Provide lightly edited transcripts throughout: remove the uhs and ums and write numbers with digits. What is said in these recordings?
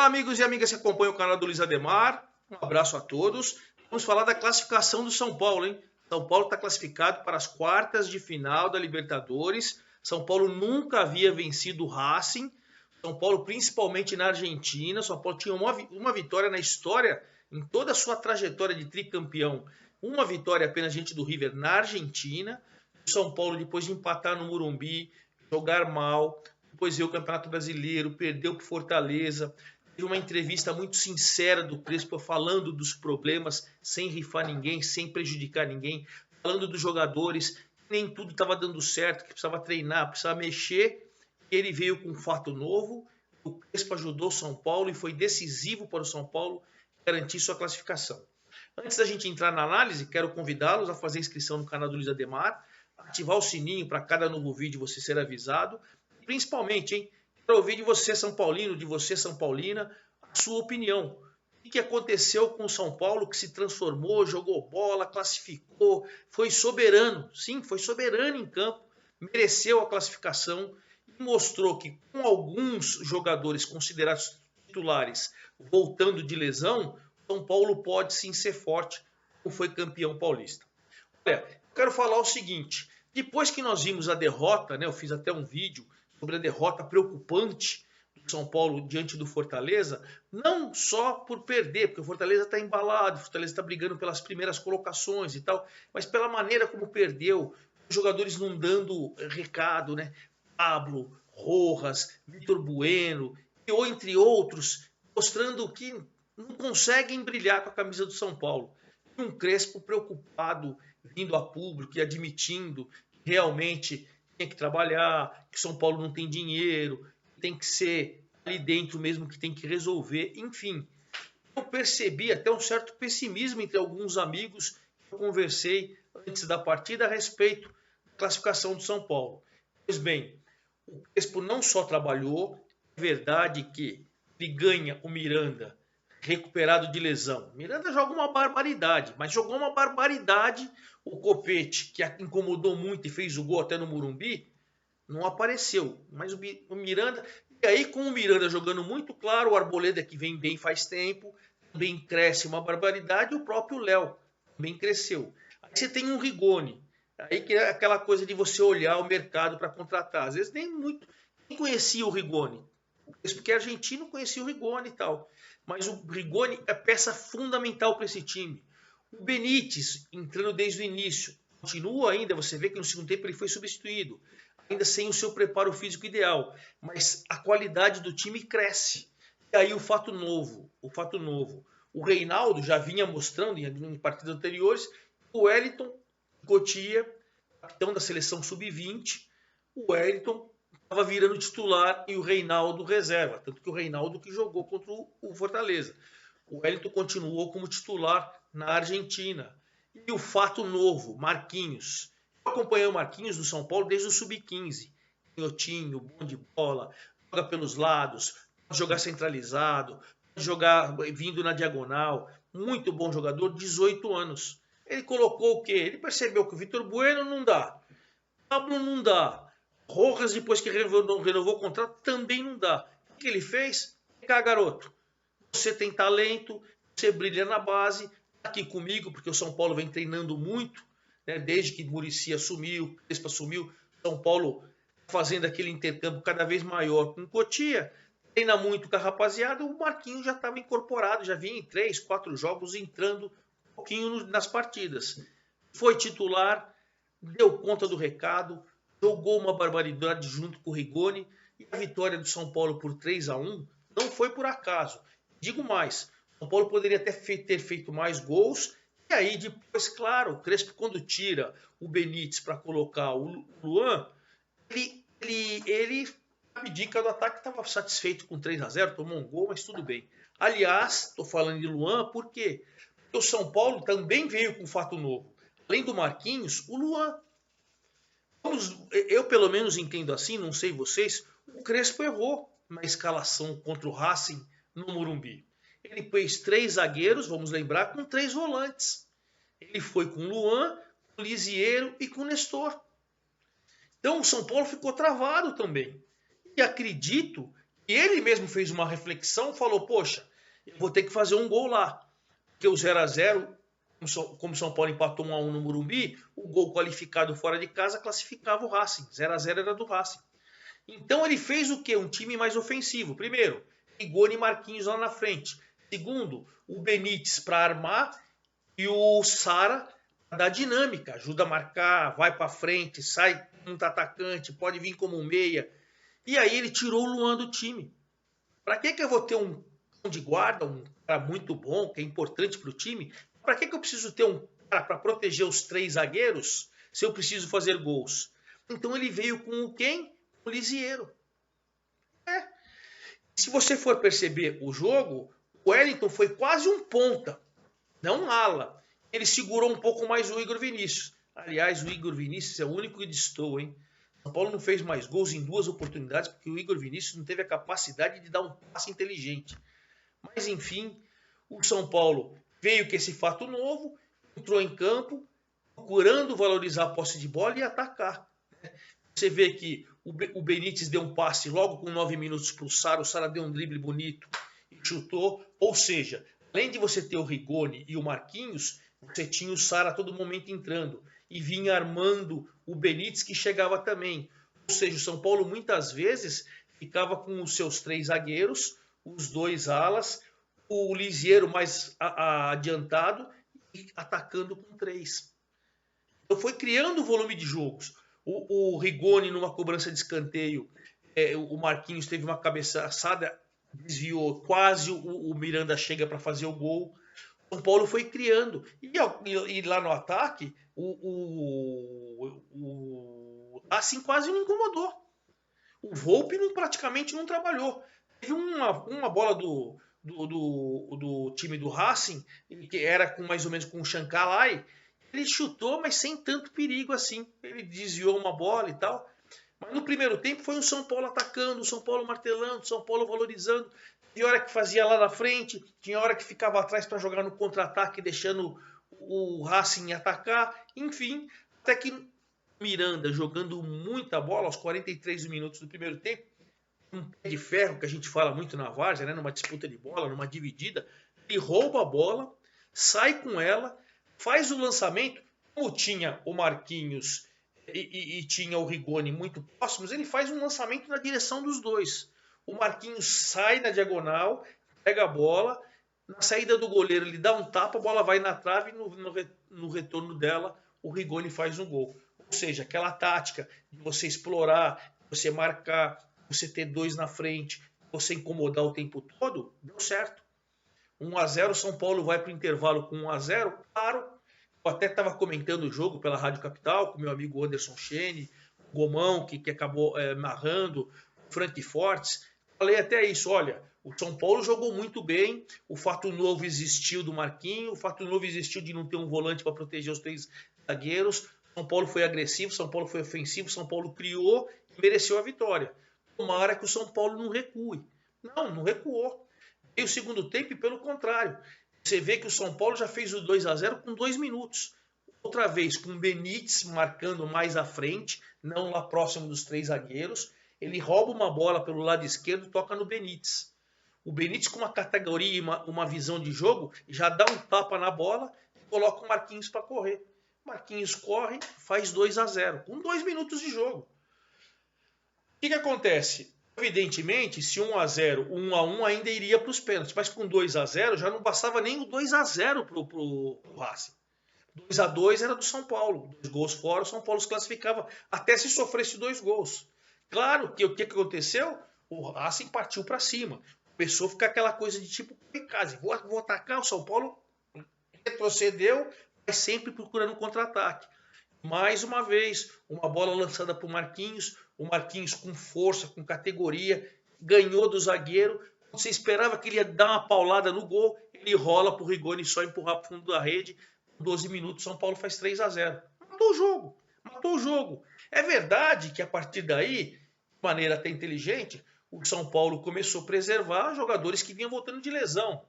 Olá, amigos e amigas que acompanham o canal do Luiz Ademar. Um abraço a todos. Vamos falar da classificação do São Paulo, hein? São Paulo está classificado para as quartas de final da Libertadores. São Paulo nunca havia vencido o Racing. São Paulo, principalmente na Argentina. São Paulo tinha uma vitória na história, em toda a sua trajetória de tricampeão. Uma vitória apenas diante do River na Argentina. O São Paulo, depois de empatar no Morumbi, jogar mal, depois veio o Campeonato Brasileiro, perdeu para o Fortaleza. Teve uma entrevista muito sincera do Crespo falando dos problemas, sem rifar ninguém, sem prejudicar ninguém, falando dos jogadores, que nem tudo estava dando certo, que precisava treinar, precisava mexer. Ele veio com um fato novo, o Crespo ajudou o São Paulo e foi decisivo para o São Paulo garantir sua classificação. Antes da gente entrar na análise, quero convidá-los a fazer inscrição no canal do Luiz Ademar, ativar o sininho para cada novo vídeo você ser avisado. E principalmente, hein, quero ouvir de você, São Paulino, de você, São Paulina, a sua opinião. O que aconteceu com o São Paulo que se transformou, jogou bola, classificou, foi soberano. Sim, foi soberano em campo, mereceu a classificação e mostrou que com alguns jogadores considerados titulares voltando de lesão, São Paulo pode sim ser forte, como foi campeão paulista. Olha, eu quero falar o seguinte, depois que nós vimos a derrota, né, eu fiz até um vídeo sobre a derrota preocupante do São Paulo diante do Fortaleza, não só por perder, porque o Fortaleza está embalado, o Fortaleza está brigando pelas primeiras colocações e tal, mas pela maneira como perdeu, os jogadores não dando recado, né? Pablo, Rojas, Vitor Bueno, ou entre outros, mostrando que não conseguem brilhar com a camisa do São Paulo. E um Crespo preocupado, vindo a público e admitindo que realmente tem que trabalhar, que São Paulo não tem dinheiro, tem que ser ali dentro mesmo que tem que resolver, enfim. Eu percebi até um certo pessimismo entre alguns amigos que eu conversei antes da partida a respeito da classificação do São Paulo. Pois bem, o Crespo não só trabalhou, é verdade que ele ganha o Miranda recuperado de lesão. Miranda joga uma barbaridade, mas jogou uma barbaridade. O Copete, que incomodou muito e fez o gol até no Morumbi, não apareceu. Mas o Miranda... E aí, com o Miranda jogando muito claro, o Arboleda, que vem bem faz tempo, também cresce uma barbaridade, e o próprio Léo também cresceu. Aí você tem um Rigoni, aí que é aquela coisa de você olhar o mercado para contratar. Às vezes nem conhecia o Rigoni. Porque argentino conhecia o Rigoni e tal. Mas o Rigoni é peça fundamental para esse time. O Benítez, entrando desde o início, continua ainda, você vê que no segundo tempo ele foi substituído, ainda sem o seu preparo físico ideal, mas a qualidade do time cresce. E aí o fato novo, o Reinaldo já vinha mostrando em partidas anteriores, o Wellington Cotia, capitão da seleção sub-20, o Wellington estava virando titular e o Reinaldo reserva, tanto que o Reinaldo que jogou contra o Fortaleza. O Wellington continuou como titular na Argentina. E o fato novo, Marquinhos. Eu acompanhei o Marquinhos no São Paulo desde o sub-15. Canhotinho, bom de bola, joga pelos lados, pode jogar centralizado, pode jogar vindo na diagonal. Muito bom jogador, 18 anos. Ele colocou o quê? Ele percebeu que o Vitor Bueno não dá. Pablo não dá. Rojas, depois que renovou o contrato, também não dá. O que ele fez? Vem cá, garoto. Você tem talento, você brilha na base, aqui comigo, porque o São Paulo vem treinando muito, né? Desde que Muricy assumiu, Crespo assumiu, São Paulo fazendo aquele intercâmbio cada vez maior com o Cotia, treina muito com a rapaziada, o Marquinhos já estava incorporado, já vinha em 3, 4 jogos entrando um pouquinho nas partidas. Foi titular, deu conta do recado, jogou uma barbaridade junto com o Rigoni, e a vitória do São Paulo por 3-1 não foi por acaso. Digo mais, o São Paulo poderia ter feito mais gols, e aí depois, claro, o Crespo quando tira o Benítez para colocar o Luan, ele abdica do ataque, estava satisfeito com 3-0, tomou um gol, mas tudo bem. Aliás, estou falando de Luan, por quê? Porque o São Paulo também veio com um fato novo. Além do Marquinhos, o Luan. Eu pelo menos entendo assim, não sei vocês, o Crespo errou na escalação contra o Racing no Morumbi. Ele fez 3 zagueiros, vamos lembrar, com 3 volantes. Ele foi com Luan, com Lisiero e com Nestor. Então o São Paulo ficou travado também. E acredito E ele mesmo fez uma reflexão, falou, poxa, eu vou ter que fazer um gol lá. Porque o 0-0, como São Paulo empatou 1-1 no Morumbi, o gol qualificado fora de casa classificava o Racing. 0-0 era do Racing. Então ele fez o quê? Um time mais ofensivo. Primeiro, Rigoni e Marquinhos lá na frente. Segundo, o Benítez para armar e o Sara para dar dinâmica. Ajuda a marcar, vai para frente, sai como um atacante, pode vir como um meia. E aí ele tirou o Luan do time. Para que eu vou ter um cão de guarda, um cara muito bom, que é importante para o time? Para que eu preciso ter um cara para proteger os 3 zagueiros se eu preciso fazer gols? Então ele veio com quem? O Lisieiro. Se você for perceber o jogo, o Wellington foi quase um ponta, não um ala. Ele segurou um pouco mais o Igor Vinícius. Aliás, o Igor Vinícius é o único que destoou, hein? São Paulo não fez mais gols em 2 oportunidades porque o Igor Vinícius não teve a capacidade de dar um passe inteligente. Mas enfim, o São Paulo veio com esse fato novo, entrou em campo, procurando valorizar a posse de bola e atacar. Você vê que o Benítez deu um passe logo com 9 minutos para o Sara deu um drible bonito e chutou. Ou seja, além de você ter o Rigoni e o Marquinhos, você tinha o Sara a todo momento entrando e vinha armando o Benítez, que chegava também. Ou seja, o São Paulo muitas vezes ficava com os seus 3 zagueiros, os 2 alas, o Lisieiro mais adiantado e atacando com 3. Então foi criando o volume de jogos. O Rigoni numa cobrança de escanteio, o Marquinhos teve uma cabeçada, desviou, quase o Miranda chega para fazer o gol. O São Paulo foi criando. E lá no ataque, o Racing quase não incomodou. O Volpi praticamente não trabalhou. Teve uma bola do time do Racing, que era mais ou menos com o Chancalay. Ele chutou, mas sem tanto perigo assim. Ele desviou uma bola e tal. Mas no primeiro tempo foi o São Paulo atacando, o São Paulo martelando, o São Paulo valorizando. Tinha hora que fazia lá na frente, tinha hora que ficava atrás para jogar no contra-ataque, deixando o Racing atacar. Enfim, até que Miranda jogando muita bola aos 43 minutos do primeiro tempo, um pé de ferro que a gente fala muito na várzea, né? Numa disputa de bola, numa dividida, ele rouba a bola, sai com ela, faz o lançamento, como tinha o Marquinhos e tinha o Rigoni muito próximos, ele faz um lançamento na direção dos dois. O Marquinhos sai na diagonal, pega a bola, na saída do goleiro ele dá um tapa, a bola vai na trave e no retorno dela o Rigoni faz um gol. Ou seja, aquela tática de você explorar, você marcar, você ter 2 na frente, você incomodar o tempo todo, deu certo. 1-0, São Paulo vai para o intervalo com 1-0, claro. Eu até estava comentando o jogo pela Rádio Capital com meu amigo Anderson Chene, o Gomão, que acabou narrando, o Frank Fortes. Falei até isso, olha, o São Paulo jogou muito bem, o fato novo existiu do Marquinhos, o fato novo existiu de não ter um volante para proteger os 3 zagueiros. São Paulo foi agressivo, São Paulo foi ofensivo, São Paulo criou e mereceu a vitória. Tomara que o São Paulo não recue. Não recuou. E o segundo tempo, pelo contrário, você vê que o São Paulo já fez o 2-0 com 2 minutos. Outra vez com o Benítez marcando mais à frente, não lá próximo dos 3 zagueiros. Ele rouba uma bola pelo lado esquerdo e toca no Benítez. O Benítez, com uma categoria e uma visão de jogo, já dá um tapa na bola e coloca o Marquinhos para correr. Marquinhos corre, faz 2-0, com 2 minutos de jogo. O que acontece? Evidentemente, se 1-0, 1-1 ainda iria para os pênaltis, mas com 2-0 já não bastava nem o 2-0 para o Racing. 2-2 era do São Paulo, 2 gols fora, o São Paulo se classificava até se sofresse 2 gols. Claro que o que aconteceu? O Racing partiu para cima. Começou a ficar aquela coisa de tipo, vou atacar, o São Paulo retrocedeu, mas sempre procurando contra-ataque. Mais uma vez, uma bola lançada para o Marquinhos com força, com categoria, ganhou do zagueiro. Você esperava que ele ia dar uma paulada no gol, ele rola para o Rigoni só empurrar para o fundo da rede. 12 minutos, São Paulo faz 3-0. Matou o jogo. É verdade que a partir daí, de maneira até inteligente, o São Paulo começou a preservar jogadores que vinham voltando de lesão.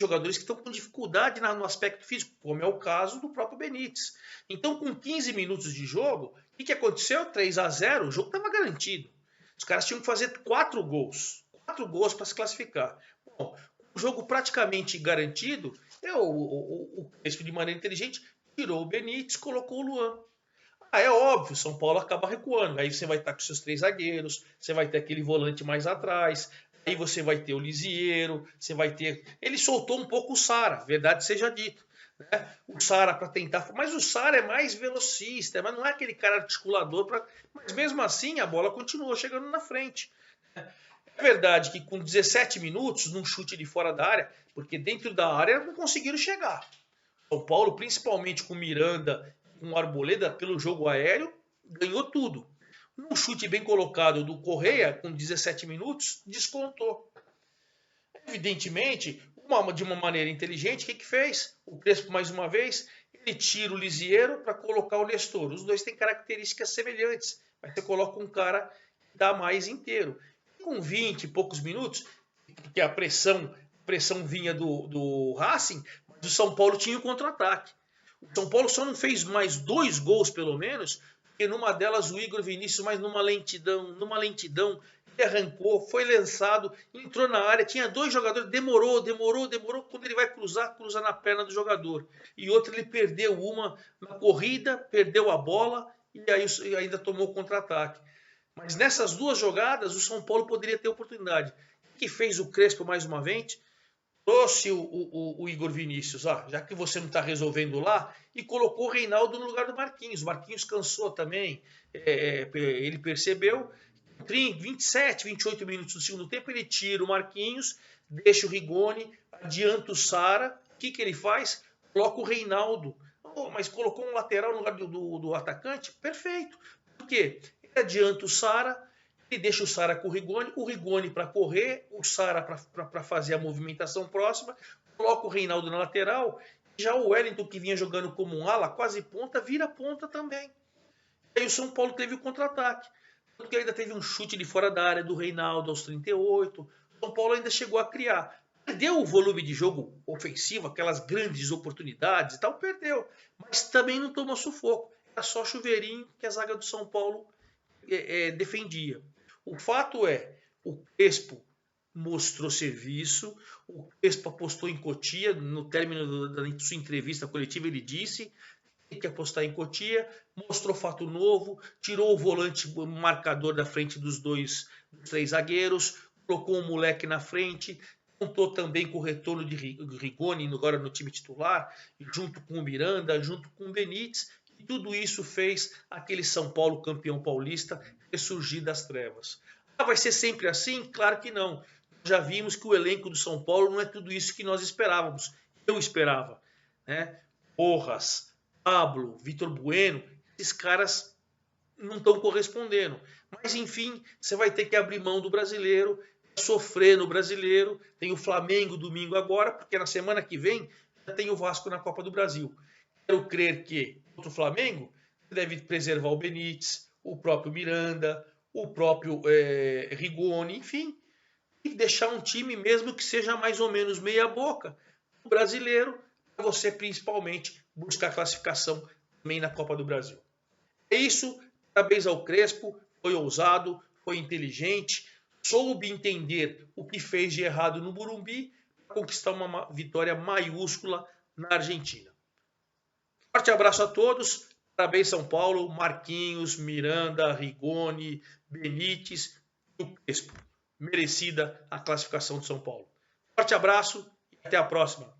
Jogadores que estão com dificuldade no aspecto físico, como é o caso do próprio Benítez. Então, com 15 minutos de jogo, o que aconteceu? 3-0, o jogo estava garantido. Os caras tinham que fazer 4 gols. 4 gols para se classificar. Bom, o jogo praticamente garantido, o Crespo, de maneira inteligente, tirou o Benítez, colocou o Luan. É óbvio, São Paulo acaba recuando. Aí você vai estar com seus 3 zagueiros, você vai ter aquele volante mais atrás, aí você vai ter o Lisiero, você vai ter. Ele soltou um pouco o Sara, verdade seja dito. Né? O Sara para tentar. Mas o Sara é mais velocista, mas não é aquele cara articulador. Mas mesmo assim a bola continuou chegando na frente. É verdade que com 17 minutos, num chute de fora da área, porque dentro da área não conseguiram chegar. São Paulo, principalmente com Miranda, com Arboleda, pelo jogo aéreo, ganhou tudo. Num chute bem colocado do Correia, com 17 minutos, descontou. Evidentemente, de uma maneira inteligente, o que fez? O Crespo, mais uma vez, ele tira o Lisiero para colocar o Nestor. Os dois têm características semelhantes, mas você coloca um cara que dá mais inteiro. Com 20 e poucos minutos, porque a pressão vinha do Racing, mas o São Paulo tinha o contra-ataque. O São Paulo só não fez mais 2 gols, pelo menos, porque numa delas o Igor Vinícius, mas numa lentidão, ele arrancou, foi lançado, entrou na área, tinha 2 jogadores, demorou, quando ele vai cruzar, cruza na perna do jogador. E outro, ele perdeu uma na corrida, perdeu a bola e aí ainda tomou contra-ataque. Mas nessas 2 jogadas, o São Paulo poderia ter oportunidade. O que fez o Crespo mais uma vez? Trouxe o Igor Vinícius, já que você não está resolvendo lá, e colocou o Reinaldo no lugar do Marquinhos. O Marquinhos cansou também, ele percebeu. 27, 28 minutos do segundo tempo, ele tira o Marquinhos, deixa o Rigoni, adianta o Sara. O que ele faz? Coloca o Reinaldo. Mas colocou um lateral no lugar do atacante? Perfeito. Por quê? Ele adianta o Sara, ele deixa o Sara com o Rigoni para correr, o Sara para fazer a movimentação próxima, coloca o Reinaldo na lateral, já o Wellington, que vinha jogando como um ala, quase ponta, vira ponta também. E aí o São Paulo teve o contra-ataque. Porque ainda teve um chute de fora da área do Reinaldo aos 38. O São Paulo ainda chegou a criar. Perdeu o volume de jogo ofensivo, aquelas grandes oportunidades e tal, perdeu. Mas também não tomou sufoco. Era só chuveirinho que a zaga do São Paulo defendia. O fato é, o Crespo mostrou serviço, o Crespo apostou em Cotia, no término da sua entrevista coletiva ele disse que apostar em Cotia, mostrou fato novo, tirou o volante marcador da frente dos 3 zagueiros, colocou um moleque na frente, contou também com o retorno de Rigoni agora no time titular, junto com o Miranda, junto com o Benítez, e tudo isso fez aquele São Paulo campeão paulista ressurgir das trevas. Vai ser sempre assim? Claro que não. Já vimos que o elenco do São Paulo não é tudo isso que nós esperávamos. Eu esperava. Né? Porras, Pablo, Vitor Bueno, esses caras não estão correspondendo. Mas, enfim, você vai ter que abrir mão do brasileiro, sofrer no brasileiro. Tem o Flamengo domingo agora, porque na semana que vem já tem o Vasco na Copa do Brasil. Quero crer que contra o Flamengo deve preservar o Benítez, o próprio Miranda, o próprio Rigoni, enfim, e deixar um time mesmo que seja mais ou menos meia boca, o brasileiro, para você principalmente buscar a classificação também na Copa do Brasil. É isso, parabéns ao Crespo, foi ousado, foi inteligente, soube entender o que fez de errado no Morumbi para conquistar uma vitória maiúscula na Argentina. Forte abraço a todos, parabéns São Paulo, Marquinhos, Miranda, Rigoni, Benítez e o Crespo. Merecida a classificação de São Paulo. Forte abraço e até a próxima.